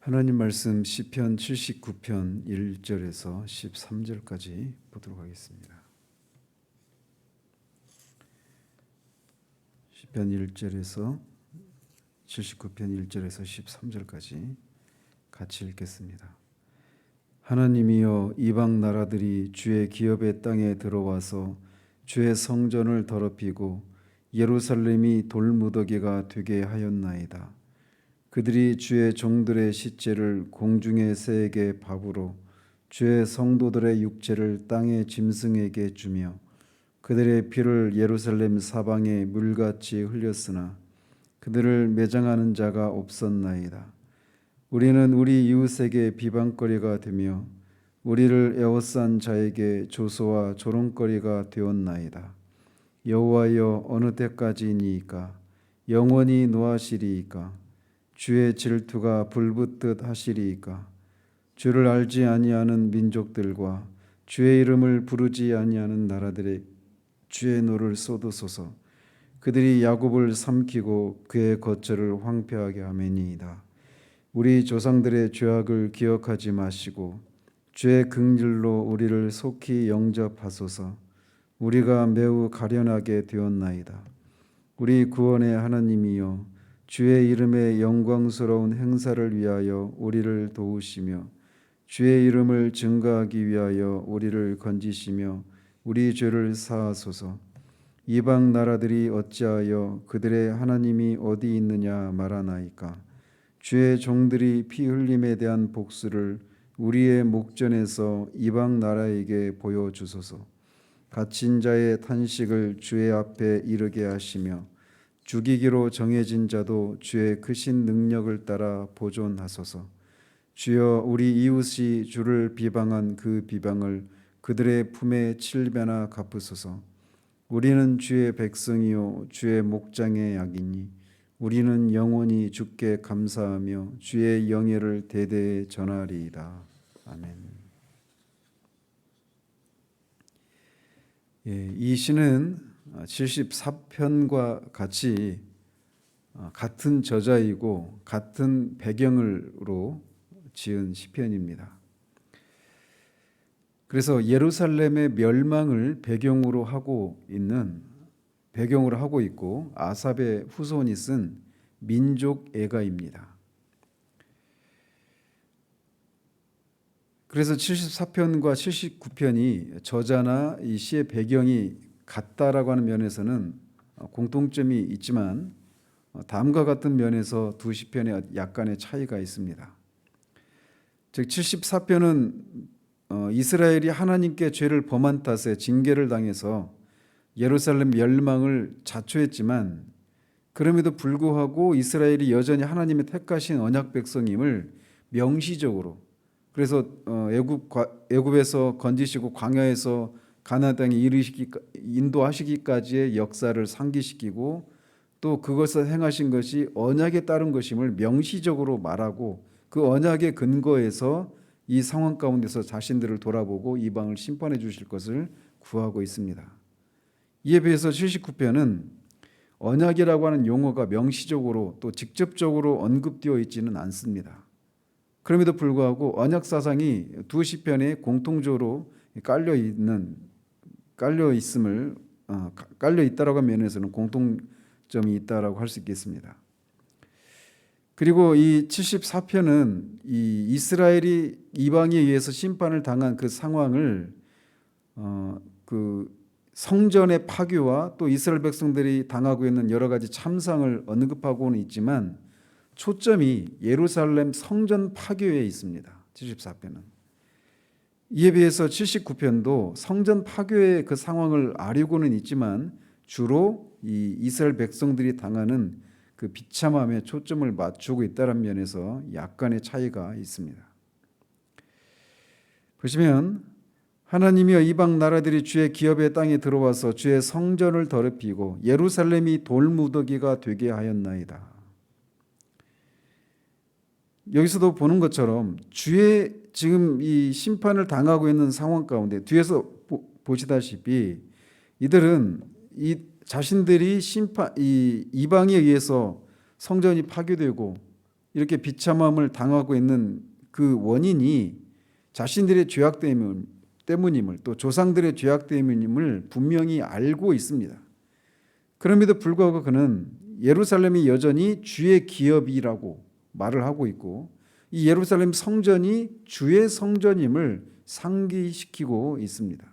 하나님 말씀 시편 79편 1절에서 13절까지 보도록 하겠습니다. 시편 1절에서 79편 1절에서 13절까지 같이 읽겠습니다. 하나님이여, 이방 나라들이 주의 기업의 땅에 들어와서 주의 성전을 더럽히고 예루살렘이 돌무더기가 되게 하였나이다. 그들이 주의 종들의 시체를 공중의 새에게 밥으로, 주의 성도들의 육체를 땅의 짐승에게 주며 그들의 피를 예루살렘 사방에 물같이 흘렸으나 그들을 매장하는 자가 없었나이다. 우리는 우리 이웃에게 비방거리가 되며 우리를 에워싼 자에게 조소와 조롱거리가 되었나이다. 여호와여, 어느 때까지이니까? 영원히 노하시리이까? 주의 질투가 불붙듯 하시리이까? 주를 알지 아니하는 민족들과 주의 이름을 부르지 아니하는 나라들의 주의 노를 쏟으소서. 그들이 야곱을 삼키고 그의 거처를 황폐하게 하매니이다. 우리 조상들의 죄악을 기억하지 마시고 주의 긍휼로 우리를 속히 영접하소서. 우리가 매우 가련하게 되었나이다. 우리 구원의 하나님이여, 주의 이름의 영광스러운 행사를 위하여 우리를 도우시며 주의 이름을 증거하기 위하여 우리를 건지시며 우리 죄를 사하소서. 이방 나라들이 어찌하여 그들의 하나님이 어디 있느냐 말하나이까? 주의 종들이 피 흘림에 대한 복수를 우리의 목전에서 이방 나라에게 보여주소서. 갇힌 자의 탄식을 주의 앞에 이르게 하시며 죽이기로 정해진 자도 주의 크신 능력을 따라 보존하소서. 주여, 우리 이웃이 주를 비방한 그 비방을 그들의 품에 7배나 갚으소서. 우리는 주의 백성이요 주의 목장의 양이니 우리는 영원히 주께 감사하며 주의 영예를 대대에 전하리이다. 아멘. 이 시는 74편과 같이 같은 저자이고 같은 배경으로 지은 시편입니다. 그래서 예루살렘의 멸망을 배경으로 하고 있고 아삽의 후손이 쓴 민족 애가입니다. 그래서 74편과 79편이 저자나 이 시의 배경이 같다라고 하는 면에서는 공통점이 있지만 다음과 같은 면에서 두 시편에 약간의 차이가 있습니다. 즉 74편은 이스라엘이 하나님께 죄를 범한 탓에 징계를 당해서 예루살렘 멸망을 자초했지만 그럼에도 불구하고 이스라엘이 여전히 하나님의 택하신 언약 백성임을 명시적으로, 그래서 애굽에서 건지시고 광야에서 가나안 땅에 인도하시기까지의 역사를 상기시키고 또 그것을 행하신 것이 언약에 따른 것임을 명시적으로 말하고 그 언약의 근거에서 이 상황 가운데서 자신들을 돌아보고 이방을 심판해 주실 것을 구하고 있습니다. 이에 비해서 79편은 언약이라고 하는 용어가 명시적으로 또 직접적으로 언급되어 있지는 않습니다. 그럼에도 불구하고 언약 사상이 두 시편에 공통적으로 깔려 있다라고 하는 면에서는 공통점이 있다라고 할 수 있겠습니다. 그리고 이 74편은 이 이스라엘이 이방에 의해서 심판을 당한 그 상황을 그 성전의 파괴와 또 이스라엘 백성들이 당하고 있는 여러 가지 참상을 언급하고는 있지만 초점이 예루살렘 성전 파괴에 있습니다. 74편은. 이에 비해서 79편도 성전 파괴의 그 상황을 아뢰고는 있지만 주로 이 이스라엘 백성들이 당하는 그 비참함에 초점을 맞추고 있다는 면에서 약간의 차이가 있습니다. 보시면 하나님이여, 이방 나라들이 주의 기업의 땅에 들어와서 주의 성전을 더럽히고 예루살렘이 돌무더기가 되게 하였나이다. 여기서도 보는 것처럼 주의 지금 이 심판을 당하고 있는 상황 가운데 뒤에서 보시다시피 이들은 자신들이 이방에 의해서 성전이 파괴되고 이렇게 비참함을 당하고 있는 그 원인이 자신들의 죄악 때문임을, 또 조상들의 죄악 때문임을 분명히 알고 있습니다. 그럼에도 불구하고 그는 예루살렘이 여전히 주의 기업이라고 말을 하고 있고, 이 예루살렘 성전이 주의 성전임을 상기시키고 있습니다.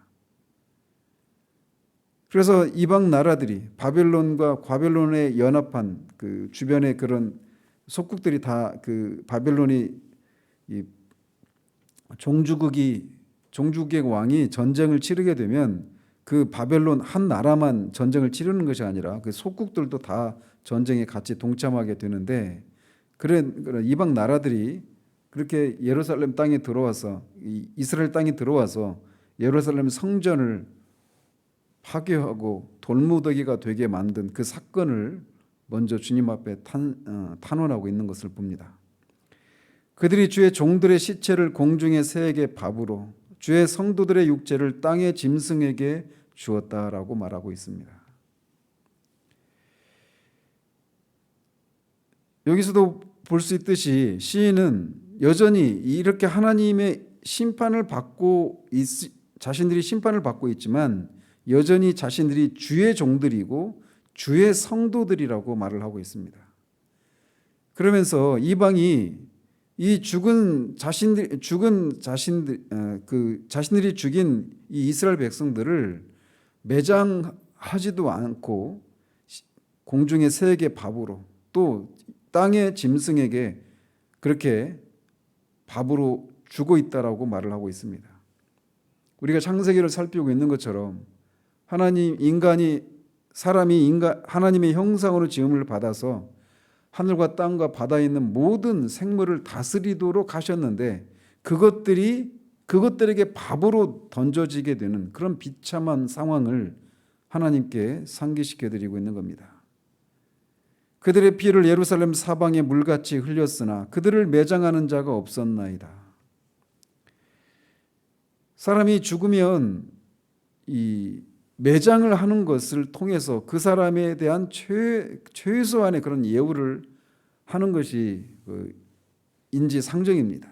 그래서 이방 나라들이 바벨론과 바벨론에 연합한 그 주변의 그런 속국들이 다 그 바벨론이 이 종주국의 왕이 전쟁을 치르게 되면 그 바벨론 한 나라만 전쟁을 치르는 것이 아니라 그 속국들도 다 전쟁에 같이 동참하게 되는데, 그런 이방 나라들이 그렇게 예루살렘 땅에 들어와서, 이스라엘 땅에 들어와서 예루살렘 성전을 파괴하고 돌무더기가 되게 만든 그 사건을 먼저 주님 앞에 탄원하고 있는 것을 봅니다. 그들이 주의 종들의 시체를 공중의 새에게 밥으로, 주의 성도들의 육체를 땅의 짐승에게 주었다라고 말하고 있습니다. 여기서도 볼 수 있듯이 시인은 여전히 이렇게 하나님의 심판을 받고 자신들이 심판을 받고 있지만 여전히 자신들이 주의 종들이고 주의 성도들이라고 말을 하고 있습니다. 그러면서 이방이 이 자신들이 죽인 이 이스라엘 백성들을 매장하지도 않고 공중의 새에게 밥으로, 또 땅의 짐승에게 그렇게 밥으로 주고 있다라고 말을 하고 있습니다. 우리가 창세기를 살피고 있는 것처럼 사람이 하나님의 형상으로 지음을 받아서 하늘과 땅과 바다에 있는 모든 생물을 다스리도록 하셨는데, 그것들에게 밥으로 던져지게 되는 그런 비참한 상황을 하나님께 상기시켜 드리고 있는 겁니다. 그들의 피를 예루살렘 사방에 물같이 흘렸으나 그들을 매장하는 자가 없었나이다. 사람이 죽으면 이 매장을 하는 것을 통해서 그 사람에 대한 최소한의 그런 예우를 하는 것이 인지상정입니다.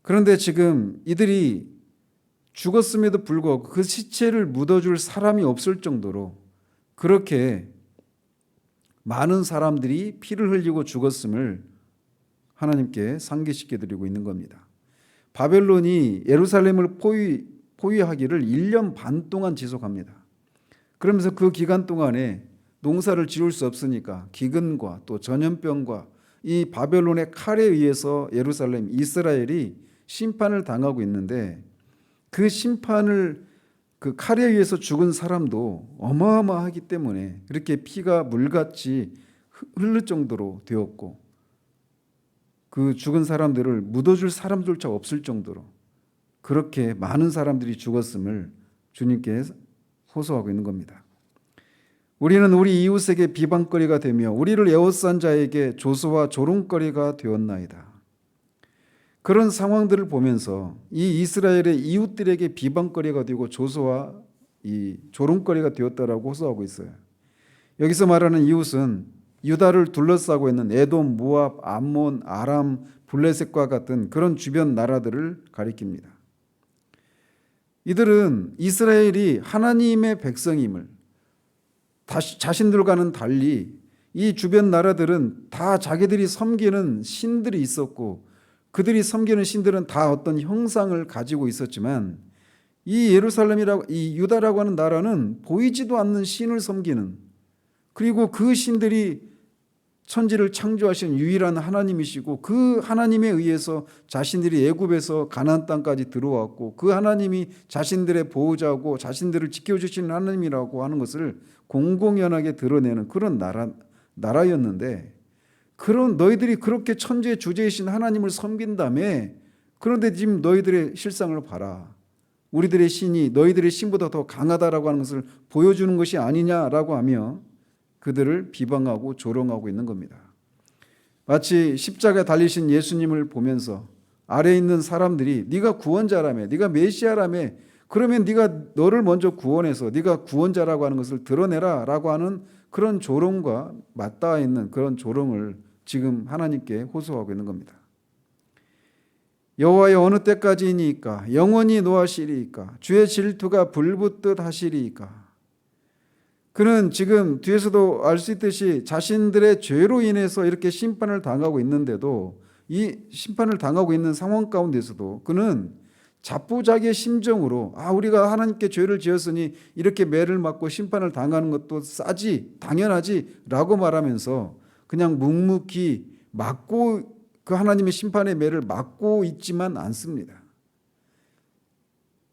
그런데 지금 이들이 죽었음에도 불구하고 그 시체를 묻어줄 사람이 없을 정도로 그렇게 많은 사람들이 피를 흘리고 죽었음을 하나님께 상기시켜 드리고 있는 겁니다. 바벨론이 예루살렘을 포위하기를 1년 반 동안 지속합니다. 그러면서 그 기간 동안에 농사를 지을 수 없으니까 기근과 또 전염병과 이 바벨론의 칼에 의해서 예루살렘, 이스라엘이 심판을 당하고 있는데, 그 심판을 그 칼에 의해서 죽은 사람도 어마어마하기 때문에 그렇게 피가 물같이 흐를 정도로 되었고, 그 죽은 사람들을 묻어줄 사람조차 없을 정도로 그렇게 많은 사람들이 죽었음을 주님께 호소하고 있는 겁니다. 우리는 우리 이웃에게 비방거리가 되며 우리를 에워싼 자에게 조소와 조롱거리가 되었나이다. 그런 상황들을 보면서 이 이스라엘의 이웃들에게 비방거리가 되고 조소와 이 조롱거리가 되었다라고 호소하고 있어요. 여기서 말하는 이웃은 유다를 둘러싸고 있는 에돔, 모압, 암몬, 아람, 블레셋과 같은 그런 주변 나라들을 가리킵니다. 이들은 이스라엘이 하나님의 백성임을, 자신들과는 달리 이 주변 나라들은 다 자기들이 섬기는 신들이 있었고, 그들이 섬기는 신들은 다 어떤 형상을 가지고 있었지만, 이 유다라고 하는 나라는 보이지도 않는 신을 섬기는, 그리고 그 신들이 천지를 창조하신 유일한 하나님이시고, 그 하나님에 의해서 자신들이 애굽에서 가나안 땅까지 들어왔고, 그 하나님이 자신들의 보호자고 자신들을 지켜주시는 하나님이라고 하는 것을 공공연하게 드러내는 그런 나라였는데, 그런 너희들이 그렇게 천지의 주제이신 하나님을 섬긴다며, 그런데 지금 너희들의 실상을 봐라, 우리들의 신이 너희들의 신보다 더 강하다라고 하는 것을 보여주는 것이 아니냐라고 하며 그들을 비방하고 조롱하고 있는 겁니다. 마치 십자가에 달리신 예수님을 보면서 아래에 있는 사람들이 네가 구원자라며, 네가 메시아라며, 그러면 네가 너를 먼저 구원해서 네가 구원자라고 하는 것을 드러내라 라고 하는 그런 조롱과 맞닿아 있는 그런 조롱을 지금 하나님께 호소하고 있는 겁니다. 여호와여 어느 때까지이니까 영원히 노하시리이까 주의 질투가 불붙듯 하시리이까. 그는 지금 뒤에서도 알 수 있듯이 자신들의 죄로 인해서 이렇게 심판을 당하고 있는데도 이 심판을 당하고 있는 상황 가운데서도 그는 자포자기의 심정으로 우리가 하나님께 죄를 지었으니 이렇게 매를 맞고 심판을 당하는 것도 싸지 당연하지 라고 말하면서 그냥 묵묵히 맞고 그 하나님의 심판의 매를 맞고 있지만 않습니다.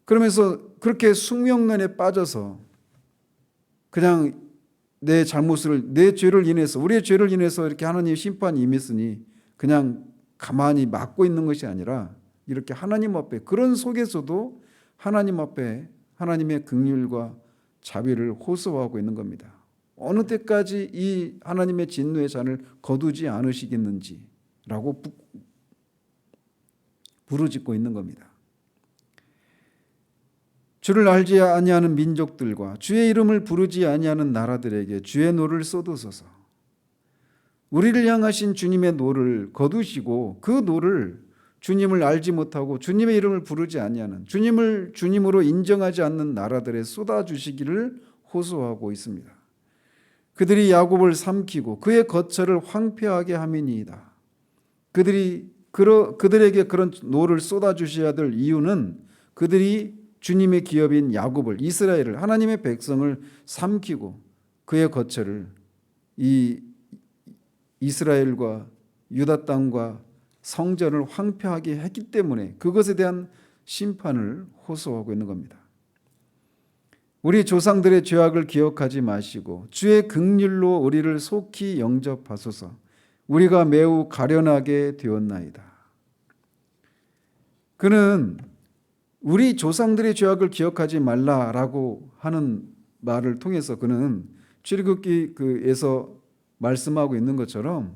그러면서 그렇게 숙명론에 빠져서 그냥 내 잘못을 내 죄를 인해서 우리의 죄를 인해서 이렇게 하나님의 심판이 임했으니 그냥 가만히 맞고 있는 것이 아니라 이렇게 하나님 앞에 그런 속에서도 하나님 앞에 하나님의 긍휼과 자비를 호소하고 있는 겁니다. 어느 때까지 이 하나님의 진노의 잔을 거두지 않으시겠는지라고 부르짖고 있는 겁니다. 주를 알지 아니하는 민족들과 주의 이름을 부르지 아니하는 나라들에게 주의 노를 쏟으소서. 우리를 향하신 주님의 노를 거두시고 그 노를 주님을 알지 못하고 주님의 이름을 부르지 아니하는 주님을 주님으로 인정하지 않는 나라들에 쏟아주시기를 호소하고 있습니다. 그들이 야곱을 삼키고 그의 거처를 황폐하게 함이니이다. 그들에게 그런 노를 쏟아주셔야 될 이유는 그들이 주님의 기업인 야곱을 이스라엘을 하나님의 백성을 삼키고 그의 거처를 이 이스라엘과 유다 땅과 성전을 황폐하게 했기 때문에 그것에 대한 심판을 호소하고 있는 겁니다. 우리 조상들의 죄악을 기억하지 마시고 주의 긍휼로 우리를 속히 영접하소서. 우리가 매우 가련하게 되었나이다. 그는 우리 조상들의 죄악을 기억하지 말라라고 하는 말을 통해서 그는 출애굽기에서 말씀하고 있는 것처럼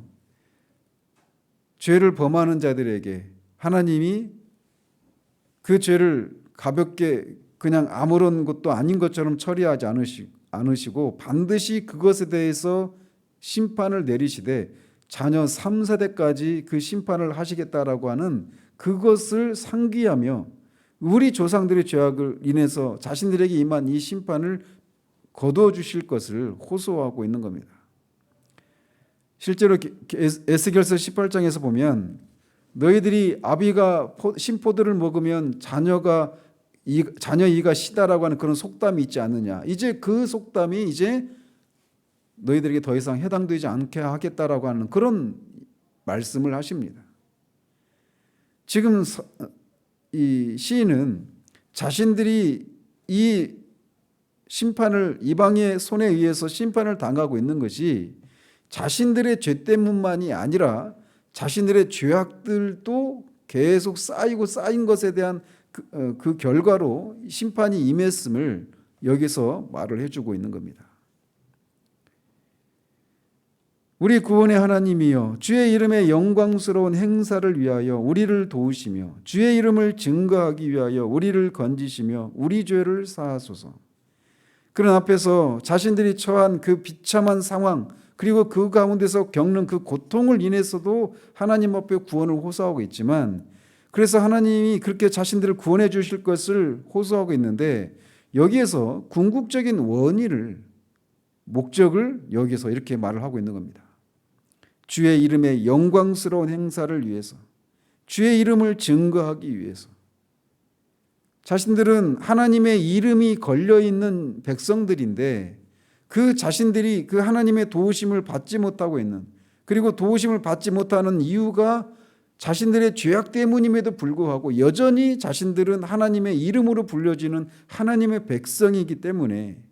죄를 범하는 자들에게 하나님이 그 죄를 가볍게 그냥 아무런 것도 아닌 것처럼 처리하지 않으시고 반드시 그것에 대해서 심판을 내리시되 자녀 3, 4대까지 그 심판을 하시겠다라고 하는 그것을 상기하며 우리 조상들의 죄악을 인해서 자신들에게 임한 이 심판을 거두어 주실 것을 호소하고 있는 겁니다. 실제로 에스겔서 18장에서 보면 너희들이 아비가 신포도를 먹으면 자녀 이가 시다라고 하는 그런 속담이 있지 않느냐. 이제 그 속담이 이제 너희들에게 더 이상 해당되지 않게 하겠다라고 하는 그런 말씀을 하십니다. 지금 이 시인은 자신들이 이 심판을 이방의 손에 의해서 심판을 당하고 있는 것이 자신들의 죄 때문만이 아니라 자신들의 죄악들도 계속 쌓인 것에 대한 그 결과로 심판이 임했음을 여기서 말을 해주고 있는 겁니다. 우리 구원의 하나님이여 주의 이름의 영광스러운 행사를 위하여 우리를 도우시며 주의 이름을 증거하기 위하여 우리를 건지시며 우리 죄를 사하소서. 그런 앞에서 자신들이 처한 그 비참한 상황 그리고 그 가운데서 겪는 그 고통을 인해서도 하나님 앞에 구원을 호소하고 있지만 그래서 하나님이 그렇게 자신들을 구원해 주실 것을 호소하고 있는데 여기에서 궁극적인 목적을 여기서 이렇게 말을 하고 있는 겁니다. 주의 이름의 영광스러운 행사를 위해서 주의 이름을 증거하기 위해서 자신들은 하나님의 이름이 걸려있는 백성들인데 그 자신들이 그 하나님의 도우심을 받지 못하고 있는 그리고 도우심을 받지 못하는 이유가 자신들의 죄악 때문임에도 불구하고 여전히 자신들은 하나님의 이름으로 불려지는 하나님의 백성이기 때문에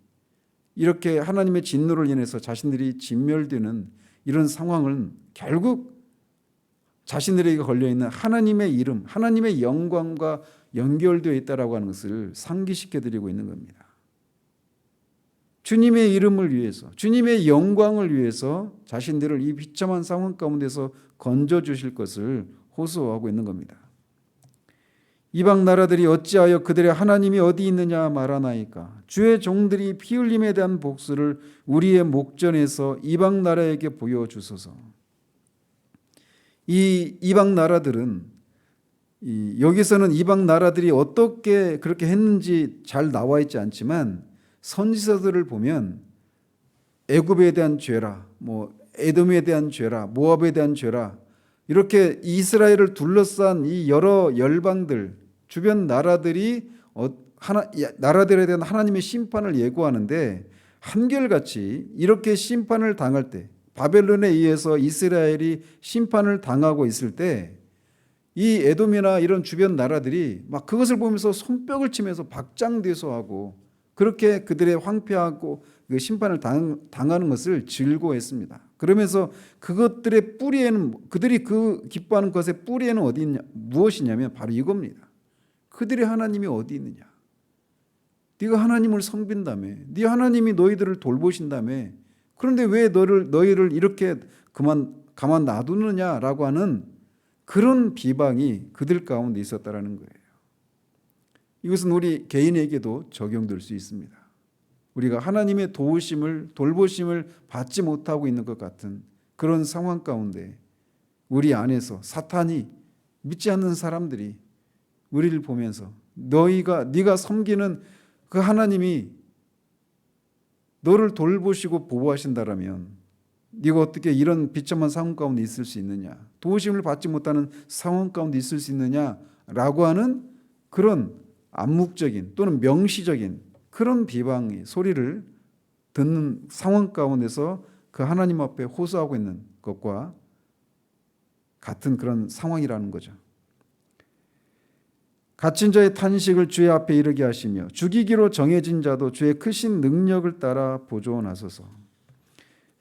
이렇게 하나님의 진노를 인해서 자신들이 진멸되는 이런 상황은 결국 자신들에게 걸려있는 하나님의 이름, 하나님의 영광과 연결되어 있다라고 하는 것을 상기시켜드리고 있는 겁니다. 주님의 이름을 위해서, 주님의 영광을 위해서 자신들을 이 비참한 상황 가운데서 건져주실 것을 호소하고 있는 겁니다. 이방 나라들이 어찌하여 그들의 하나님이 어디 있느냐 말하나이까. 주의 종들이 피 흘림에 대한 복수를 우리의 목전에서 이방 나라에게 보여주소서. 이 이방 나라들은 여기서는 이방 나라들이 어떻게 그렇게 했는지 잘 나와 있지 않지만 선지서들을 보면 애굽에 대한 죄라, 뭐 에돔에 대한 죄라, 모압에 대한 죄라, 이렇게 이스라엘을 둘러싼 이 여러 열방들, 주변 나라들이 나라들에 대한 하나님의 심판을 예고하는데, 한결같이 이렇게 심판을 당할 때, 바벨론에 의해서 이스라엘이 심판을 당하고 있을 때 이 에돔이나 이런 주변 나라들이 막 그것을 보면서 손뼉을 치면서 박장대소하고 그렇게 그들의 황폐하고 그 심판을 당하는 것을 즐거워했습니다. 그러면서 그것들의 뿌리에는, 그들이 그 기뻐하는 것의 뿌리에는 어디 있냐, 무엇이냐면 바로 이겁니다. 그들의 하나님이 어디 있느냐. 네가 하나님을 섬긴다며, 네 하나님이 너희들을 돌보신다며, 그런데 왜 너희를 이렇게 가만 놔두느냐라고 하는 그런 비방이 그들 가운데 있었다라는 거예요. 이것은 우리 개인에게도 적용될 수 있습니다. 우리가 하나님의 도우심을, 돌보심을 받지 못하고 있는 것 같은 그런 상황 가운데 우리 안에서 사탄이, 믿지 않는 사람들이 우리를 보면서 네가 섬기는 그 하나님이 너를 돌보시고 보호하신다라면 네가 어떻게 이런 비참한 상황 가운데 있을 수 있느냐, 도우심을 받지 못하는 상황 가운데 있을 수 있느냐라고 하는 그런 암묵적인 또는 명시적인 그런 비방의 소리를 듣는 상황 가운데서 그 하나님 앞에 호소하고 있는 것과 같은 그런 상황이라는 거죠. 갇힌 자의 탄식을 주의 앞에 이르게 하시며 죽이기로 정해진 자도 주의 크신 능력을 따라 보존하소서.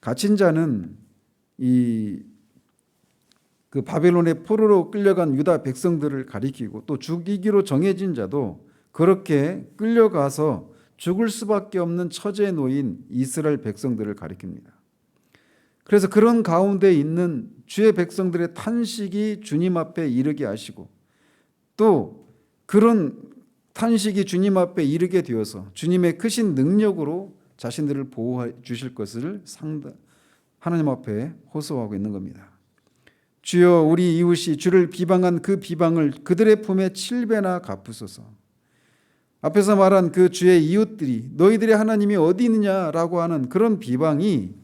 갇힌 자는 그 바벨론의 포로로 끌려간 유다 백성들을 가리키고, 또 죽이기로 정해진 자도 그렇게 끌려가서 죽을 수밖에 없는 처지에 놓인 이스라엘 백성들을 가리킵니다. 그래서 그런 가운데 있는 주의 백성들의 탄식이 주님 앞에 이르게 하시고, 또 그런 탄식이 주님 앞에 이르게 되어서 주님의 크신 능력으로 자신들을 보호해 주실 것을 하나님 앞에 호소하고 있는 겁니다. 주여, 우리 이웃이 주를 비방한 그 비방을 그들의 품에 7배나 갚으소서. 앞에서 말한 그 주의 이웃들이 너희들의 하나님이 어디 있느냐라고 하는 그런 비방이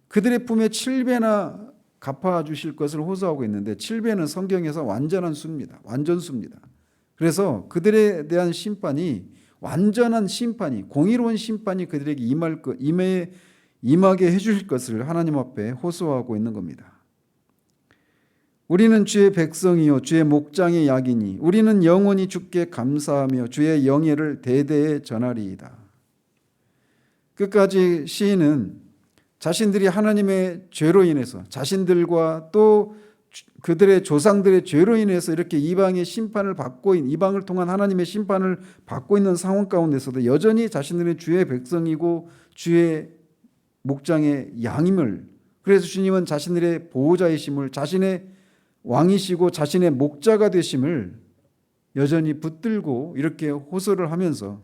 그들의 품에 7배나 갚아주실 것을 호소하고 있는데, 7배는 성경에서 완전한 수입니다. 완전수입니다. 그래서 그들에 대한 심판이, 완전한 심판이, 공의로운 심판이 그들에게 임하게 해주실 것을 하나님 앞에 호소하고 있는 겁니다. 우리는 주의 백성이요 주의 목장의 약이니 우리는 영원히 주께 감사하며 주의 영예를 대대에 전하리이다. 끝까지 시인은 자신들이 하나님의 죄로 인해서, 자신들과 또 그들의 조상들의 죄로 인해서 이렇게 이방의 심판을 받고 있는, 이방을 통한 하나님의 심판을 받고 있는 상황 가운데서도 여전히 자신들의 주의 백성이고 주의 목장의 양임을, 그래서 주님은 자신들의 보호자이심을, 자신의 왕이시고 자신의 목자가 되심을 여전히 붙들고 이렇게 호소를 하면서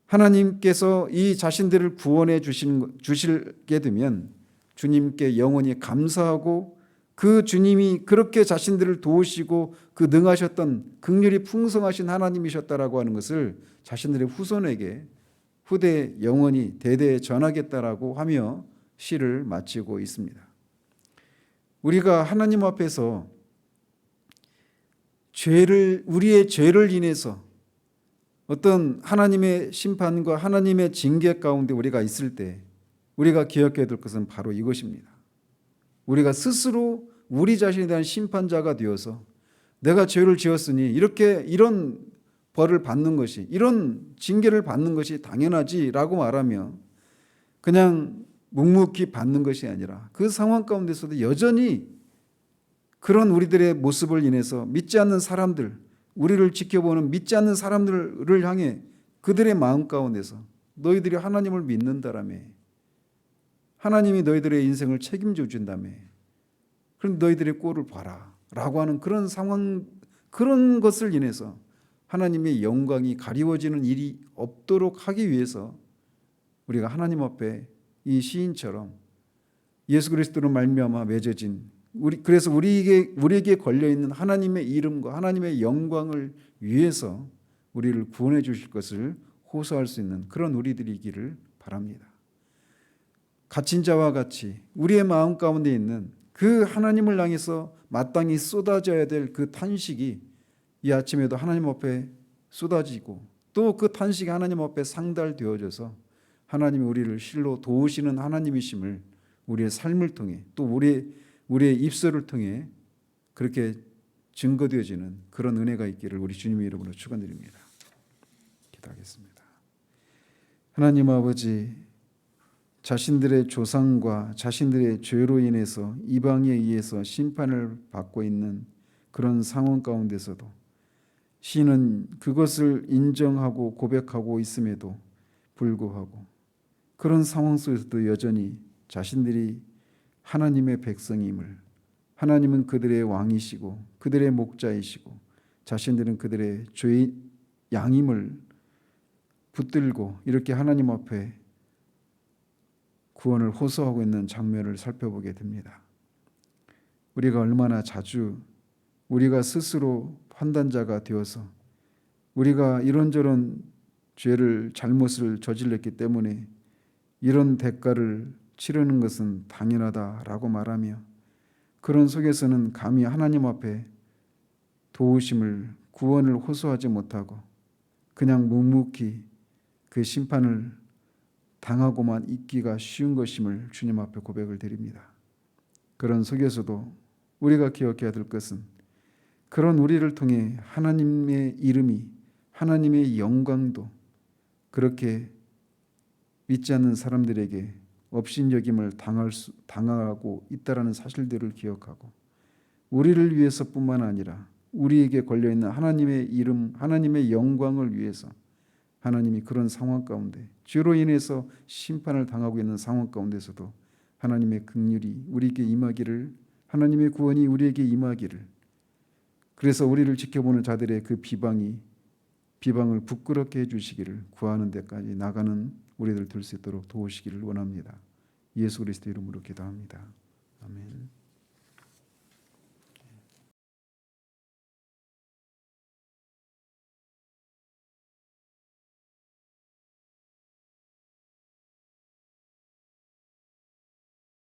하나님께서 이 자신들을 구원해 주시게 되면 주님께 영원히 감사하고, 그 주님이 그렇게 자신들을 도우시고 그 능하셨던 긍휼이 풍성하신 하나님이셨다라고 하는 것을 자신들의 후손에게 후대에 영원히 대대에 전하겠다라고 하며 시를 마치고 있습니다. 우리가 하나님 앞에서 우리의 죄를 인해서 어떤 하나님의 심판과 하나님의 징계 가운데 우리가 있을 때 우리가 기억해야 될 것은 바로 이것입니다. 우리가 스스로 우리 자신에 대한 심판자가 되어서 내가 죄를 지었으니 이런 벌을 받는 것이, 이런 징계를 받는 것이 당연하지라고 말하며 그냥 묵묵히 받는 것이 아니라 그 상황 가운데서도 여전히 그런 우리들의 모습을 인해서 믿지 않는 사람들, 우리를 지켜보는 믿지 않는 사람들을 향해 그들의 마음 가운데서 너희들이 하나님을 믿는다라며, 하나님이 너희들의 인생을 책임져 준다며, 그럼 너희들의 꼴을 봐라 라고 하는 그런 상황, 그런 것을 인해서 하나님의 영광이 가리워지는 일이 없도록 하기 위해서 우리가 하나님 앞에 이 시인처럼 예수 그리스도로 말미암아 맺어진 그래서 우리에게 걸려 있는 하나님의 이름과 하나님의 영광을 위해서 우리를 구원해 주실 것을 호소할 수 있는 그런 우리들이기를 바랍니다. 갇힌 자와 같이 우리의 마음 가운데 있는 그 하나님을 향해서 마땅히 쏟아져야 될 그 탄식이 이 아침에도 하나님 앞에 쏟아지고 또 그 탄식이 하나님 앞에 상달되어져서 하나님이 우리를 실로 도우시는 하나님이심을 우리의 삶을 통해 또 우리의 입술을 통해 그렇게 증거되어지는 그런 은혜가 있기를 우리 주님의 이름으로 축원드립니다. 기도하겠습니다. 하나님 아버지, 자신들의 조상과 자신들의 죄로 인해서 이방에 의해서 심판을 받고 있는 그런 상황 가운데서도 시인은 그것을 인정하고 고백하고 있음에도 불구하고 그런 상황 속에서도 여전히 자신들이 하나님의 백성임을, 하나님은 그들의 왕이시고 그들의 목자이시고 자신들은 그들의 죄의 양임을 붙들고 이렇게 하나님 앞에 구원을 호소하고 있는 장면을 살펴보게 됩니다. 우리가 얼마나 자주 우리가 스스로 판단자가 되어서 우리가 이런저런 죄를 잘못을 저질렀기 때문에 이런 대가를 치르는 것은 당연하다라고 말하며 그런 속에서는 감히 하나님 앞에 도우심을 구원을 호소하지 못하고 그냥 묵묵히 그 심판을 당하고만 있기가 쉬운 것임을 주님 앞에 고백을 드립니다. 그런 속에서도 우리가 기억해야 될 것은 그런 우리를 통해 하나님의 이름이 하나님의 영광도 그렇게 믿지 않는 사람들에게 업신여김을 당하고 있다라는 사실들을 기억하고 우리를 위해서뿐만 아니라 우리에게 걸려있는 하나님의 이름, 하나님의 영광을 위해서 하나님이 그런 상황 가운데 죄로 인해서 심판을 당하고 있는 상황 가운데서도 하나님의 긍휼이 우리에게 임하기를, 하나님의 구원이 우리에게 임하기를, 그래서 우리를 지켜보는 자들의 그 비방을 부끄럽게 해주시기를 구하는 데까지 나가는 우리들 될 수 있도록 도우시기를 원합니다. 예수 그리스도 이름으로 기도합니다. 아멘.